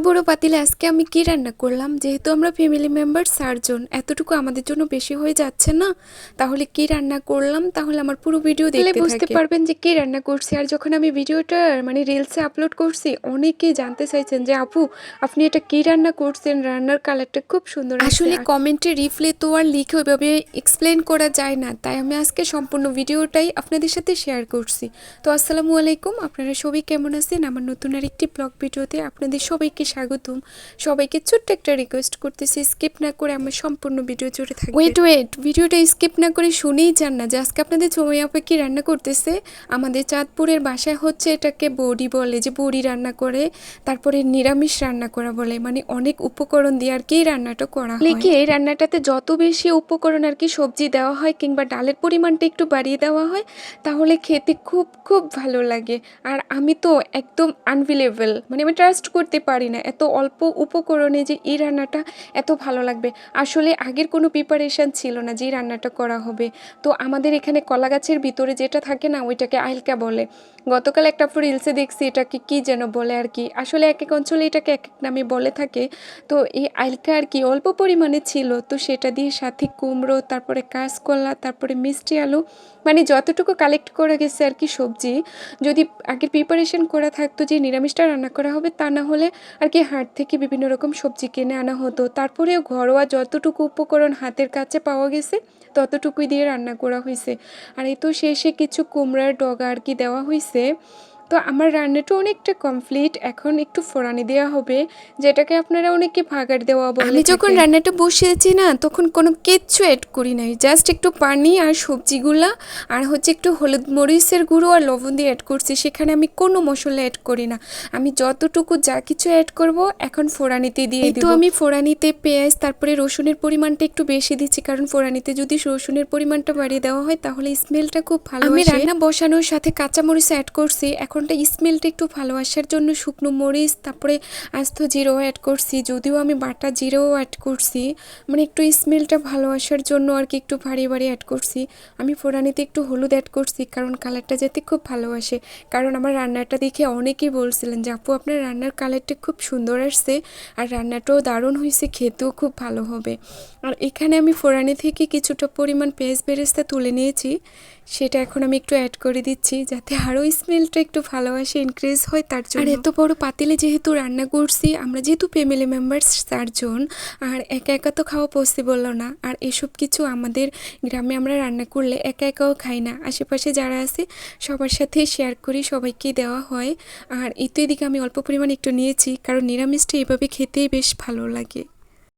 বড় পাতিলে আজকে আমি কি রান্না করলাম, যেহেতু আমরা ফ্যামিলি মেম্বার 4 জন, এতটুকু আমাদের জন্য বেশি হয়ে যাচ্ছে না? তাহলে কি রান্না করলাম, তাহলে আমার পুরো ভিডিও দেখতে বুঝতে পারবেন যে কি রান্না করছি। আর যখন আমি ভিডিওটা রিলসে আপলোড করছি, অনেকেই জানতে চাইছেন যে আপু আপনি এটা কি রান্না করছেন, রান্নার কালারটা খুব সুন্দর। আসলে কমেন্টে রিপ্লাই তো আর লিখে ওইভাবে এক্সপ্লেন করা যায় না, তাই আমি আজকে সম্পূর্ণ ভিডিওটাই আপনাদের সাথে শেয়ার করছি। তো আসসালামু আলাইকুম, আপনারা সবাই কেমন আছেন? আমার নতুন আর একটি ব্লগ ভিডিওতে আপনাদের সবাইকে স্বাগতম। সবাইকে ছোট্ট একটা রিকোয়েস্ট করতেছি, স্কিপ না করে আমার সম্পূর্ণ ভিডিও জুড়ে থাকবেন। ওয়েট, ভিডিওটা স্কিপ না করে শুনেই যান না যে আজকে আপনাদের জমি আপা কি রান্না করতেছে। আমাদের চাঁদপুরের বাসায় হচ্ছে এটাকে বড়ি বলে, যে বড়ি রান্না করে, তারপরে নিরামিষ রান্না করা বলে, অনেক উপকরণ দিয়ে আর কি রান্নাটা করা হয়। কি এই রান্নাটাতে যত বেশি উপকরণ আর কি সবজি দেওয়া হয় কিংবা ডালের পরিমাণটা একটু বাড়িয়ে দেওয়া হয়, তাহলে খেতে খুব খুব ভালো লাগে। আর আমি তো একদম আনবিলিভেবল, আমি ট্রাস্ট করতে পারি না এত অল্প উপকরণে যে এই রান্নাটা এত ভালো লাগবে। আসলে আগের কোনো প্রিপারেশন ছিল না যে এই রান্নাটা করা হবে। তো আমাদের এখানে কলা গাছের ভিতরে যেটা থাকে না, ওইটাকে আইলকা বলে। গতকাল একটা রিলসে দেখছি এটাকে কি যেন বলে আর কি, আসলে এক এক অঞ্চলে এটাকে এক এক নামে বলে থাকে। তো এই আইলকা আর কি অল্প পরিমাণে ছিল, তো সেটা দিয়ে সাথে কুমড়ো, তারপরে কাঁচকলা, তারপরে মিষ্টি আলু, যতটুকু কালেক্ট করে গেছে আর কি সবজি, যদি আগে প্রিপারেশন করা থাকতো যে নিরামিষটা রান্না করা হবে, তা না হলে আর কি হাট থেকে বিভিন্ন রকম সবজি কিনে আনা হতো। তারপরেও ঘরোয়া যতটুকু উপকরণ হাতের কাছে পাওয়া গেছে ততটুকুই দিয়ে রান্না করা হয়েছে। আর এই তো শেষে কিছু কুমড়ার ডগা আর কি দেওয়া হয়েছে। তো আমার রান্নাটা অনেকটা কমপ্লিট, এখন একটু ফোড়ানি দেওয়া হবে, যেটাকে আপনারা অনেকে ভাগার দেওয়া বলে। আমি যখন রান্নাটা বসিয়েছি না, তখন কোনো কিচ্ছু অ্যাড করি নাই, জাস্ট একটু পানি আর সবজিগুলা আর হচ্ছে একটু হলুদ মরিচের গুঁড়ো আর লবণ দিয়ে অ্যাড করছি। সেখানে আমি কোনো মশলা অ্যাড করি না, আমি যতটুকু যা কিছু অ্যাড করব এখন ফোড়ানিতে দিয়ে দিব। তো আমি ফোড়ানিতে পেঁয়াজ তারপরে রসুনের পরিমাণটা একটু বেশি দিচ্ছি, কারণ ফোড়ানিতে যদি রসুনের পরিমাণটা বাড়িয়ে দেওয়া হয় তাহলে স্মেলটা খুব ভালো আসে। আমি রান্না বসানোর সাথে কাঁচামরিচ অ্যাড করছি, এখনটা স্মেলটা একটু ভালো আসার জন্য শুকনো মরিচ তারপরে আস্ত জিরো অ্যাড করছি, যদিও আমি বাটা জিরোও অ্যাড করছি, একটু স্মেলটা ভালো আসার জন্য আর কি একটু ভারী অ্যাড করছি। আমি ফোড়ানিতে একটু হলুদ অ্যাড করছি, কারণ কালারটা যাতে খুব ভালো আসে। কারণ আমার রান্নাটা দেখে অনেকেই বলছিলেন যে আপু আপনার রান্নার কালারটা খুব সুন্দর আসছে, আর রান্নাটাও দারুণ হয়েছে, খেতেও খুব ভালো হবে। আর এখানে আমি ফোড়ানি থেকে কিছুটা পরিমাণ পেঁয়াজ বেরেস্তা তুলে নিয়েছি, সেটা এখন আমি একটু অ্যাড করে দিচ্ছি, যাতে আরও স্মেলটা একটু ভালো আসে, ইনক্রিজ হয় তার জন্য। আর এত বড় পাতিলে যেহেতু রান্না করছি, আমরা যেহেতু ফ্যামিলি মেম্বার 4 জন, আর একা একা তো খাওয়া পসিবল না। আর এসব কিছু আমাদের গ্রামে আমরা রান্না করলে একা একাও খাই না, আশেপাশে যারা আছে সবার সাথে শেয়ার করি, সবাইকে দেওয়া হয়। আর এদিকে আমি অল্প পরিমাণ একটু নিয়েছি, কারণ নিরামিষটা এভাবে খেতেই বেশ ভালো লাগে।